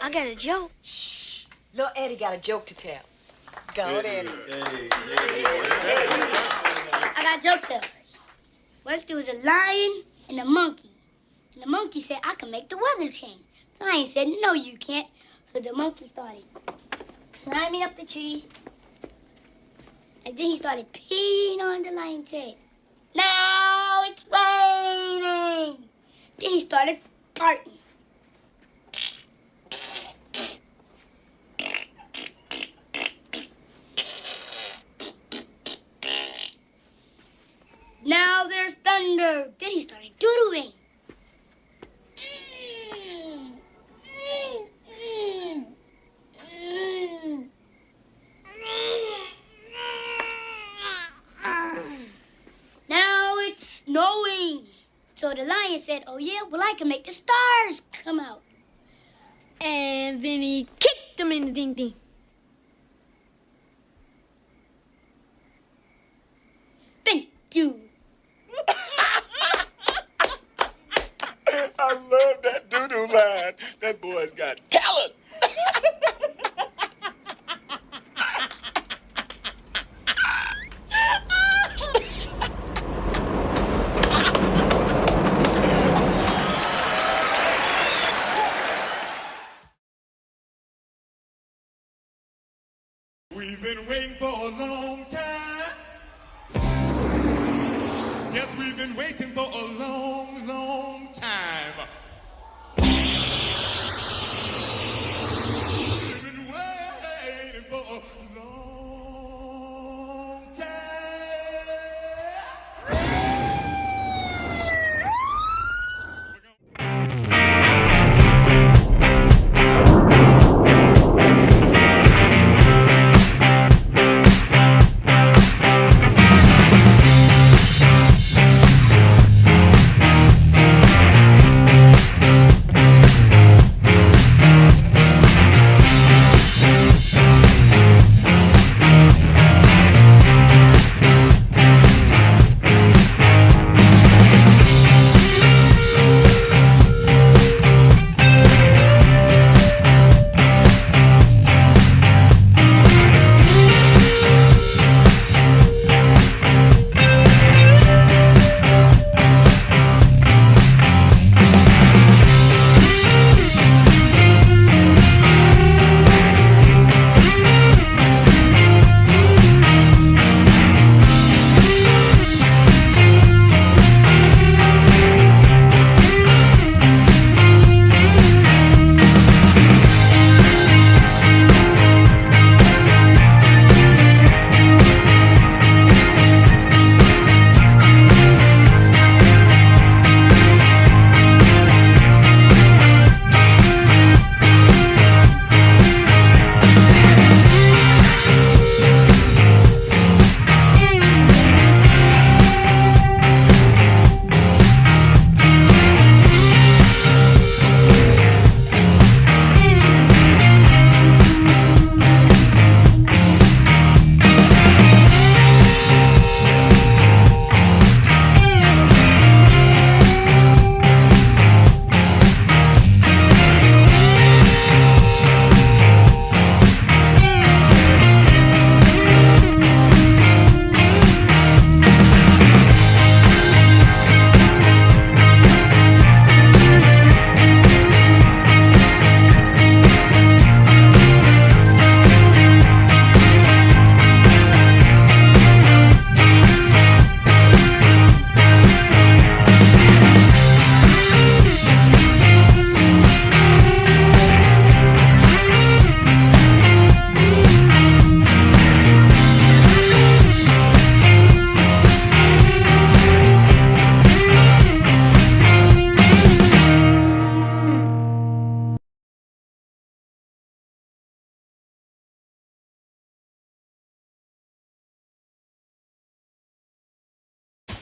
I got a joke. Shh. Little Eddie got a joke to tell. Go, Eddie. I got a joke to tell. Once there was a lion and a monkey. And the monkey said, I can make the weather change. The lion said, no, you can't. So the monkey started climbing up the tree. And then he started peeing on the lion's head. Now it's raining. Then he started farting. Now there's thunder. Then he started doodling. Now it's snowing. So the lion said, oh yeah, well I can make the stars come out. And then he kicked them in the ding-ding. Thank you. I love that doo-doo line. That boy's got talent. We've been waiting for a long time. Yes, we've been waiting for a long, long time. We've been waiting for a long time.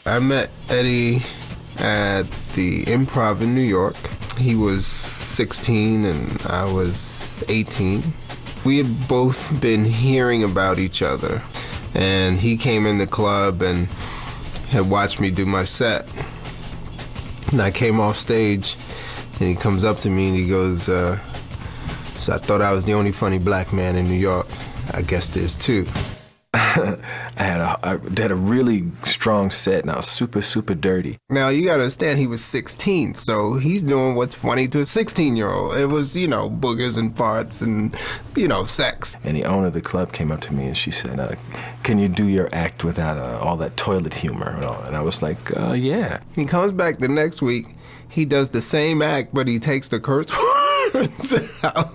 I met Eddie at the Improv in New York. He was 16 and I was 18. We had both been hearing about each other, and he came in the club and had watched me do my set. And I came off stage and he comes up to me and he goes, So I thought I was the only funny black man in New York. I guess there's two. I had a really strong set, and I was super, super dirty. Now, you gotta understand, he was 16, so he's doing what's funny to a 16-year-old. It was, you know, boogers and farts and, you know, sex. And the owner of the club came up to me and she said, can you do your act without all that toilet humor and all? And I was like, yeah. He comes back the next week, he does the same act, but he takes the curse words out.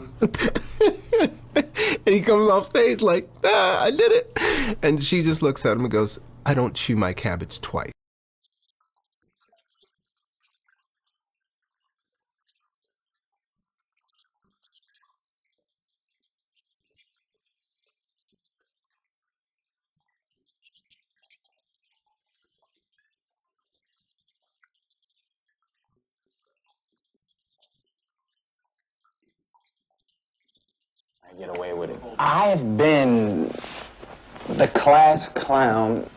And he comes off stage like, I did it. And she just looks at him and goes, I don't chew my cabbage twice. I get away with it. I've been the class clown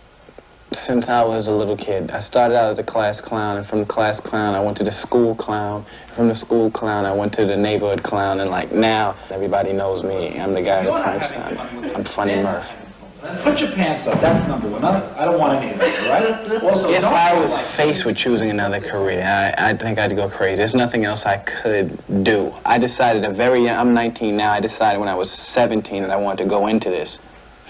since I was a little kid. I started out as a class clown, and from the class clown I went to the school clown. From the school clown I went to the neighborhood clown, and like now everybody knows me. I'm the guy who pranks. I'm Funny Murph. Put your pants up, that's number one. I don't want any of that, right? Also, if I was faced with choosing another career, I think I'd go crazy. There's nothing else I could do. I decided I'm 19 now, I decided when I was 17 that I wanted to go into this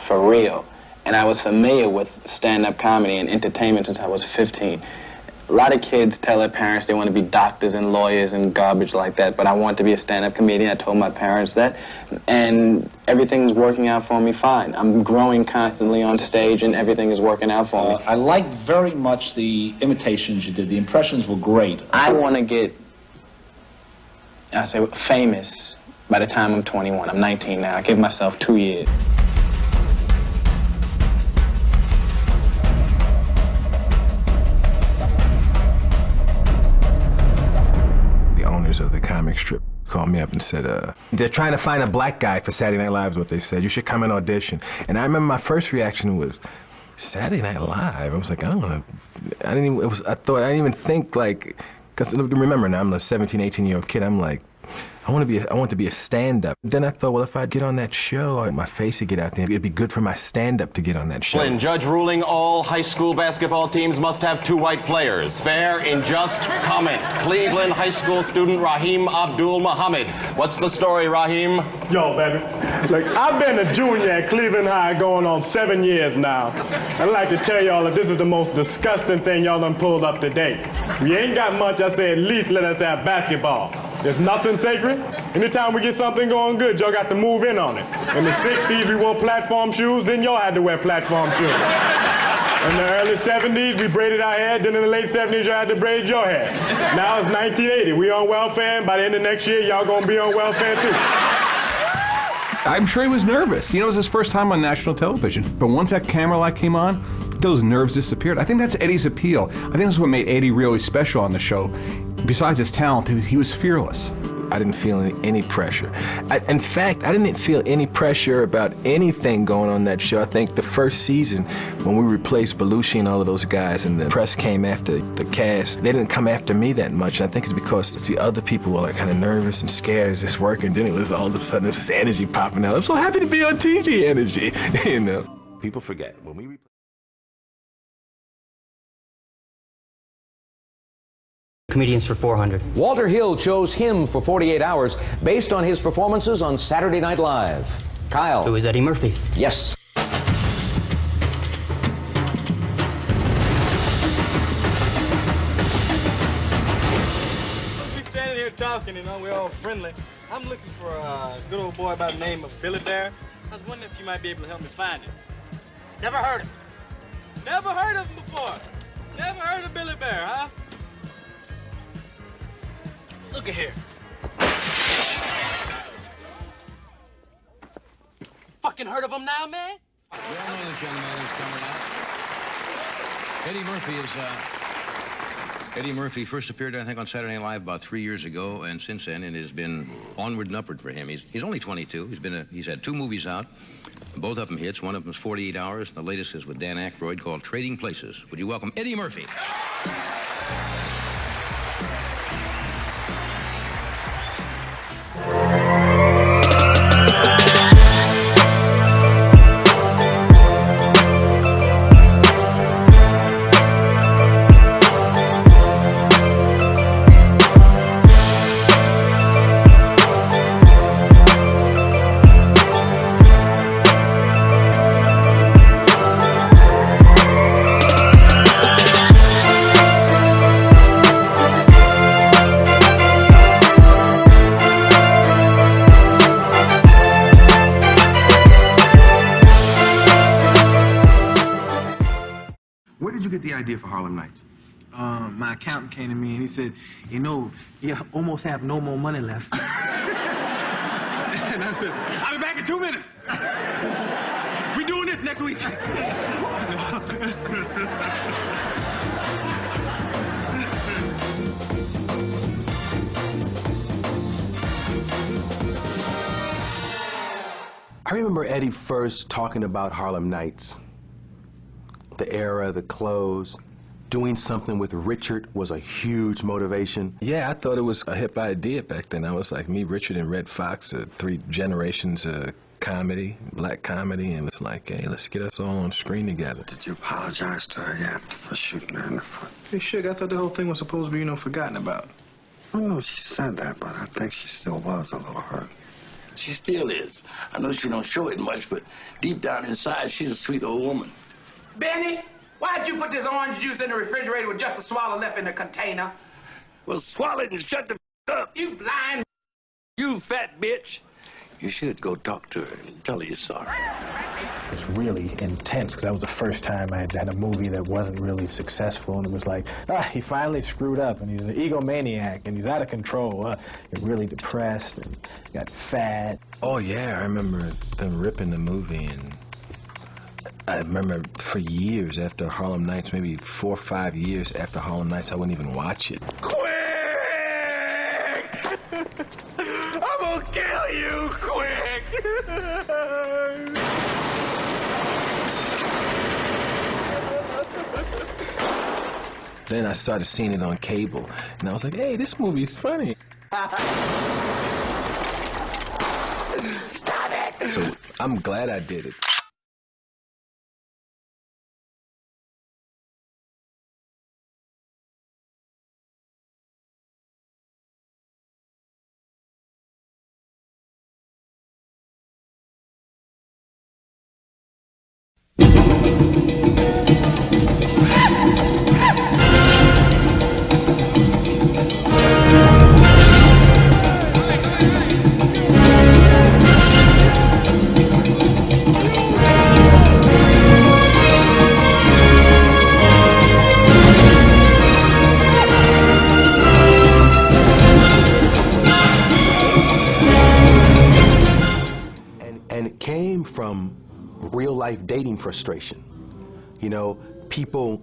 for real. And I was familiar with stand-up comedy and entertainment since I was 15. A lot of kids tell their parents they want to be doctors and lawyers and garbage like that, but I want to be a stand-up comedian. I told my parents that, and everything's working out for me fine. I'm growing constantly on stage, and everything is working out for me. I liked very much the imitations you did. The impressions were great. I want to get, famous by the time I'm 21. I'm 19 now. I give myself 2 years. Of the comic strip called me up and said, they're trying to find a black guy for Saturday Night Live is what they said. You should come and audition. And I remember my first reaction was, Saturday Night Live? I was like, I didn't even think like, because remember now, I'm a 17, 18-year-old kid. I'm like, I want to be a stand-up. Then I thought, well, if I get on that show, my face would get out there. It'd be good for my stand-up to get on that show. Judge ruling all high school basketball teams must have 2 white players. Fair and just comment. Cleveland high school student Raheem Abdul Muhammad. What's the story, Raheem? Yo, baby. Look, I've been a junior at Cleveland High going on 7 years now. I'd like to tell y'all that this is the most disgusting thing y'all done pulled up to date. We ain't got much. I say at least let us have basketball. There's nothing sacred. Anytime we get something going good, y'all got to move in on it. In the 60s, we wore platform shoes, then y'all had to wear platform shoes. In the early 70s, we braided our hair, then in the late 70s, y'all had to braid your hair. Now it's 1980, we on welfare, and by the end of next year, y'all gonna be on welfare too. I'm sure he was nervous. You know, it was his first time on national television. But once that camera light came on, those nerves disappeared. I think that's Eddie's appeal. I think that's what made Eddie really special on the show. Besides his talent, he was fearless. I didn't feel any pressure. In fact, I didn't feel any pressure about anything going on that show. I think the first season, when we replaced Belushi and all of those guys, and the press came after the cast, they didn't come after me that much. And I think it's because the other people were like kind of nervous and scared. Is this working? Then it was all of a sudden this energy popping out. I'm so happy to be on TV energy, you know. People forget when we Comedians for 400. Walter Hill chose him for 48 hours based on his performances on Saturday Night Live. Kyle. Who is Eddie Murphy? Yes. We standing here talking, you know, we're all friendly. I'm looking for a good old boy by the name of Billy Bear. I was wondering if you might be able to help me find him. Never heard of him. Never heard of him before. Never heard of Billy Bear, huh? Look at here. You fucking heard of him now, man? We all know this young man is coming out. Eddie Murphy first appeared, I think, on Saturday Night Live about 3 years ago, and since then it has been onward and upward for him. He's only 22. He's had 2 movies out, both of them hits. One of them is 48 Hours, and the latest is with Dan Aykroyd called Trading Places. Would you welcome Eddie Murphy? get the idea for Harlem Nights? My accountant came to me and he said, you know, you almost have no more money left. And I said, I'll be back in 2 minutes. We doing this next week. I remember Eddie first talking about Harlem Nights. The era, the clothes, doing something with Richard was a huge motivation. Yeah, I thought it was a hip idea back then. I was like, me, Richard, and Red Fox, 3 generations of comedy, black comedy, and it was like, hey, let's get us all on screen together. Did you apologize to her yet for shooting her in the foot? Hey, Suge, I thought the whole thing was supposed to be, you know, forgotten about. I know she said that, but I think she still was a little hurt. She still is. I know she don't show it much, but deep down inside, she's a sweet old woman. Benny, why'd you put this orange juice in the refrigerator with just a swallow left in the container? Well, swallow it and shut the up. You blind. You fat bitch. You should go talk to her and tell her you're sorry. It was really intense because that was the first time I had a movie that wasn't really successful, and it was like, he finally screwed up, and he's an egomaniac, and he's out of control. You're really depressed and got fat. Oh yeah, I remember them ripping the movie, and I remember for years after Harlem Nights, maybe 4 or 5 years after Harlem Nights, I wouldn't even watch it. Quick! I'm gonna kill you, quick! Then I started seeing it on cable, and I was like, hey, this movie's funny. Stop it! So I'm glad I did it. And it came from real-life dating frustration. You know, people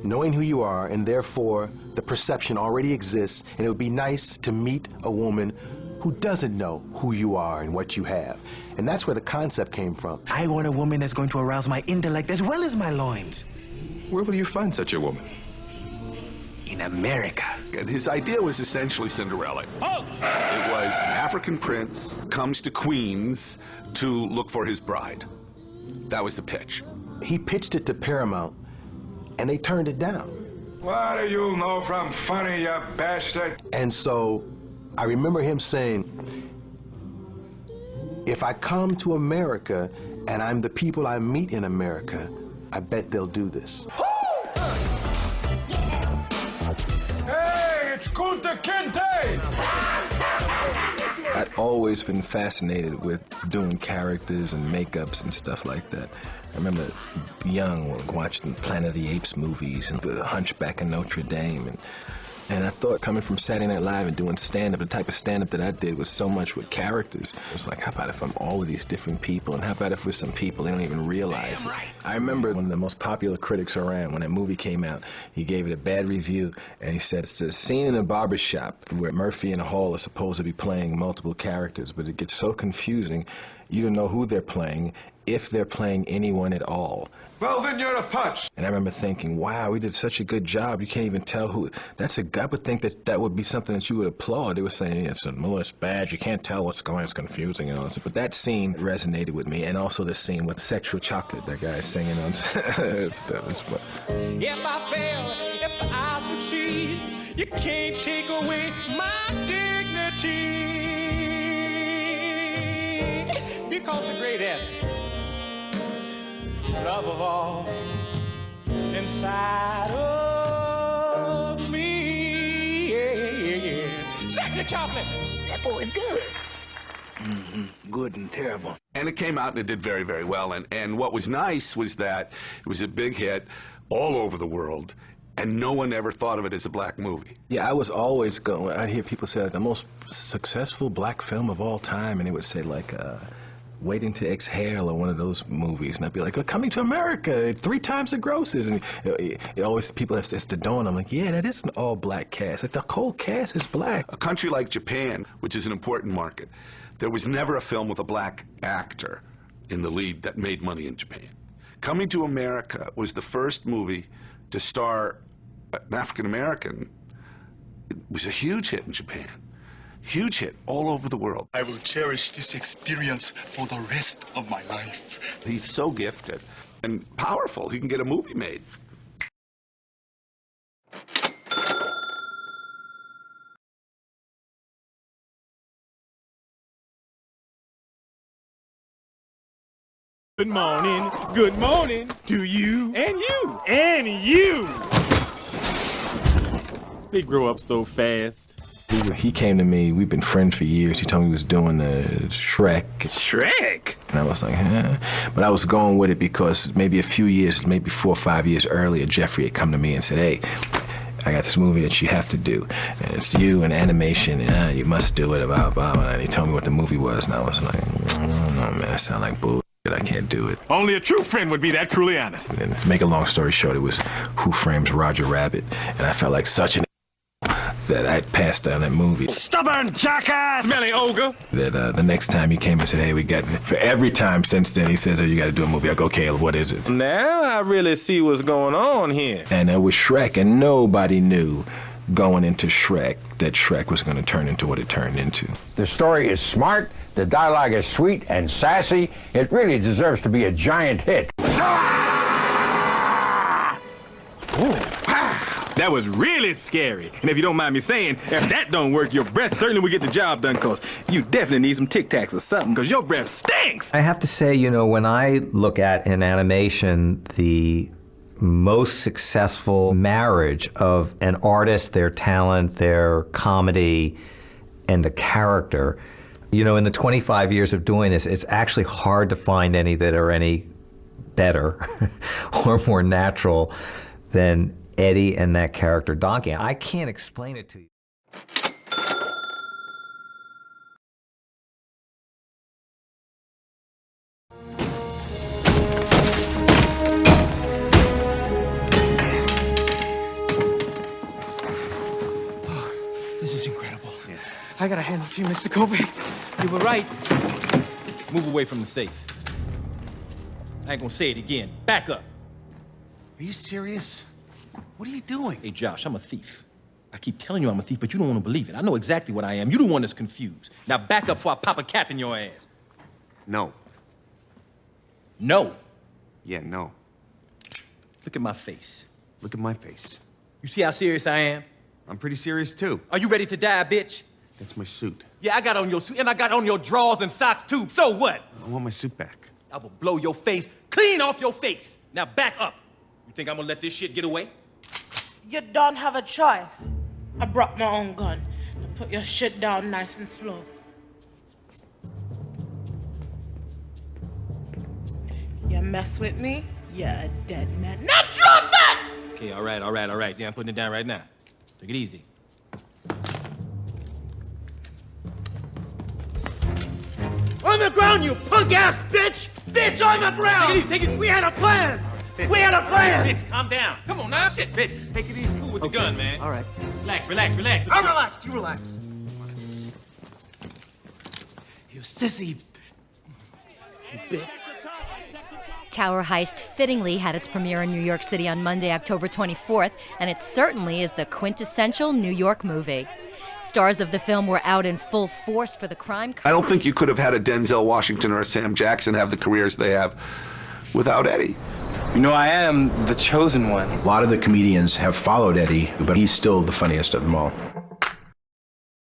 knowing who you are, and therefore the perception already exists, and it would be nice to meet a woman who doesn't know who you are and what you have. And that's where the concept came from. I want a woman that's going to arouse my intellect as well as my loins. Where will you find such a woman? In America. And his idea was essentially Cinderella. Halt! It was an African prince comes to Queens to look for his bride. That was the pitch. He pitched it to Paramount, and they turned it down. What do you know from funny, you bastard? And so I remember him saying, if I come to America and I'm the people I meet in America, I bet they'll do this. Hey, it's Kunta Kinte! I'd always been fascinated with doing characters and makeups and stuff like that. I remember young watching Planet of the Apes movies and The Hunchback of Notre Dame. And I thought coming from Saturday Night Live and doing stand-up, the type of stand-up that I did was so much with characters. It was like, how about if I'm all of these different people, and how about if we're some people they don't even realize it? I remember one of the most popular critics around, when that movie came out, he gave it a bad review, and he said, it's a scene in a barbershop where Murphy and Hall are supposed to be playing multiple characters, but it gets so confusing, you don't know who they're playing, if they're playing anyone at all. Well, then you're a putz. And I remember thinking, wow, we did such a good job. You can't even tell who. I would think that that would be something that you would applaud. They were saying, it's a Miller's badge. You can't tell what's going on. It's confusing and all this. But that scene resonated with me. And also the scene with Sexual Chocolate. That guy singing on it's fun. If I fail, if I succeed, you can't take away my dignity. Because the great essence, love of all, inside of me, yeah. Sexy chocolate! That boy is good. Good and terrible. And it came out and it did very, very well. And what was nice was that it was a big hit all over the world, and no one ever thought of it as a black movie. Yeah, I was always going, I'd hear people say, like, the most successful black film of all time, and they would say, like, Waiting to Exhale or one of those movies, and I'd be like, oh, Coming to America, 3 times the grosses, and it always, people, it's the dawn, I'm like, yeah, that is an all-black cast. Like, the whole cast is black. A country like Japan, which is an important market, there was never a film with a black actor in the lead that made money in Japan. Coming to America was the first movie to star an African-American. It was a huge hit in Japan. Huge hit all over the world. I will cherish this experience for the rest of my life. He's so gifted and powerful. He can get a movie made. Good morning to you, and you, and you. They grow up so fast. He came to me, we've been friends for years. He told me he was doing Shrek. Shrek? And I was like, huh? But I was going with it because maybe a few years, maybe 4 or 5 years earlier, Jeffrey had come to me and said, hey, I got this movie that you have to do. And it's you and animation, and you must do it, blah, blah, blah. And he told me what the movie was, and I was like, I don't know, man, that sounds like bull. I can't do it. Only a true friend would be that truly honest. And make a long story short, it was Who Framed Roger Rabbit, and I felt like such an that I'd passed on that movie. Stubborn jackass! Smelly ogre! That the next time he came and said, hey, we got, for every time since then, he says, oh, you got to do a movie. I go, okay, what is it? Now I really see what's going on here. And it was Shrek, and nobody knew going into Shrek that Shrek was going to turn into what it turned into. The story is smart, the dialogue is sweet and sassy. It really deserves to be a giant hit. That was really scary. And if you don't mind me saying, if that don't work, your breath certainly will get the job done, cause you definitely need some Tic Tacs or something, cause your breath stinks. I have to say, you know, when I look at in animation, the most successful marriage of an artist, their talent, their comedy, and the character, you know, in the 25 years of doing this, it's actually hard to find any that are any better or more natural than Eddie and that character Donkey. I can't explain it to you. This is incredible. Yeah. I gotta hand it to you, Mr. Kovacs. You were right. Move away from the safe. I ain't gonna say it again. Back up. Are you serious? What are you doing? Hey, Josh, I'm a thief. I keep telling you I'm a thief, but you don't want to believe it. I know exactly what I am. You're the one that's confused. Now back up before I pop a cap in your ass. No. No. Yeah, no. Look at my face. Look at my face. You see how serious I am? I'm pretty serious, too. Are you ready to die, bitch? That's my suit. Yeah, I got on your suit, and I got on your drawers and socks, too. So what? I want my suit back. I will blow your face clean off your face. Now back up. You think I'm gonna let this shit get away? You don't have a choice. I brought my own gun. Now put your shit down nice and slow. You mess with me, you're a dead man. Now drop it! Okay, all right. Yeah, I'm putting it down right now. Take it easy. On the ground, you punk-ass bitch! Bitch, on the ground! Take it easy. We had a plan! We had a plan! Fitz, calm down. Come on now. Shit, Fitz. Take it easy. Cool with the gun, man. All right. Relax. I'm relaxed. You relax. You sissy bitch. Tower Heist fittingly had its premiere in New York City on Monday, October 24th, and it certainly is the quintessential New York movie. Stars of the film were out in full force for the crime. I don't think you could have had a Denzel Washington or a Sam Jackson have the careers they have without Eddie. You know, I am the chosen one. A lot of the comedians have followed Eddie, but he's still the funniest of them all.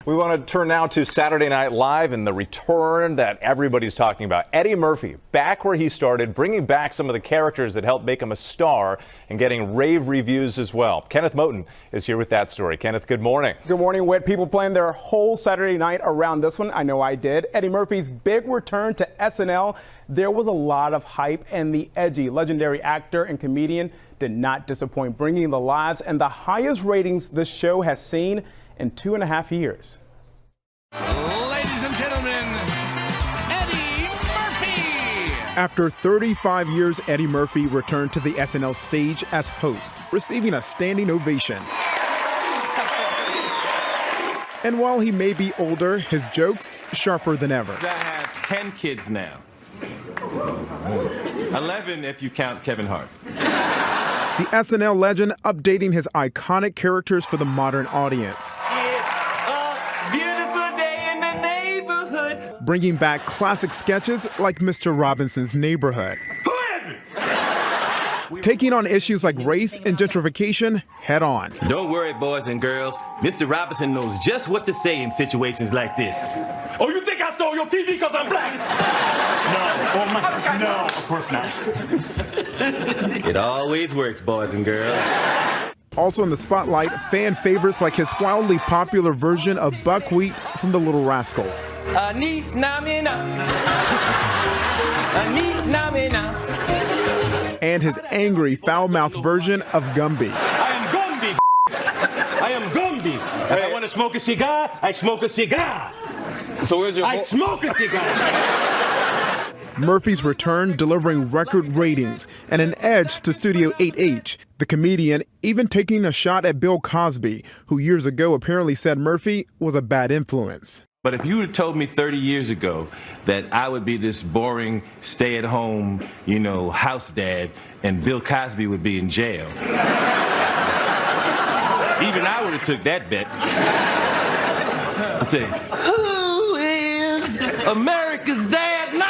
We want to turn now to Saturday Night Live and the return that everybody's talking about. Eddie Murphy, back where he started, bringing back some of the characters that helped make him a star and getting rave reviews as well. Kenneth Moten is here with that story. Kenneth, good morning. Good morning, Whit. People planned their whole Saturday night around this one. I know I did. Eddie Murphy's big return to SNL. There was a lot of hype, and the edgy, legendary actor and comedian did not disappoint, bringing the laughs and the highest ratings the show has seen in 2.5 years. Ladies and gentlemen, Eddie Murphy! After 35 years, Eddie Murphy returned to the SNL stage as host, receiving a standing ovation. And while he may be older, his jokes sharper than ever. I have 10 kids now. 11 if you count Kevin Hart. The SNL legend updating his iconic characters for the modern audience. Beautiful day in the neighborhood. Bringing back classic sketches like Mr. Robinson's Neighborhood. Taking on issues like race and gentrification head on. Don't worry, boys and girls. Mr. Robinson knows just what to say in situations like this. Oh, you think I stole your TV because I'm black? No. Oh my, no, of course not. It always works, boys and girls. Also in the spotlight, fan favorites like his wildly popular version of Buckwheat from The Little Rascals. And his angry, foul-mouthed version of Gumby. I am Gumby. I am Gumby. If I want to smoke a cigar, I smoke a cigar. So where's your... I smoke a cigar. Murphy's return delivering record ratings and an edge to Studio 8H. The comedian even taking a shot at Bill Cosby, who years ago apparently said Murphy was a bad influence. But if you had told me 30 years ago that I would be this boring, stay-at-home, house dad, and Bill Cosby would be in jail, even I would have took that bet. I'll tell you. Who is America's dad now?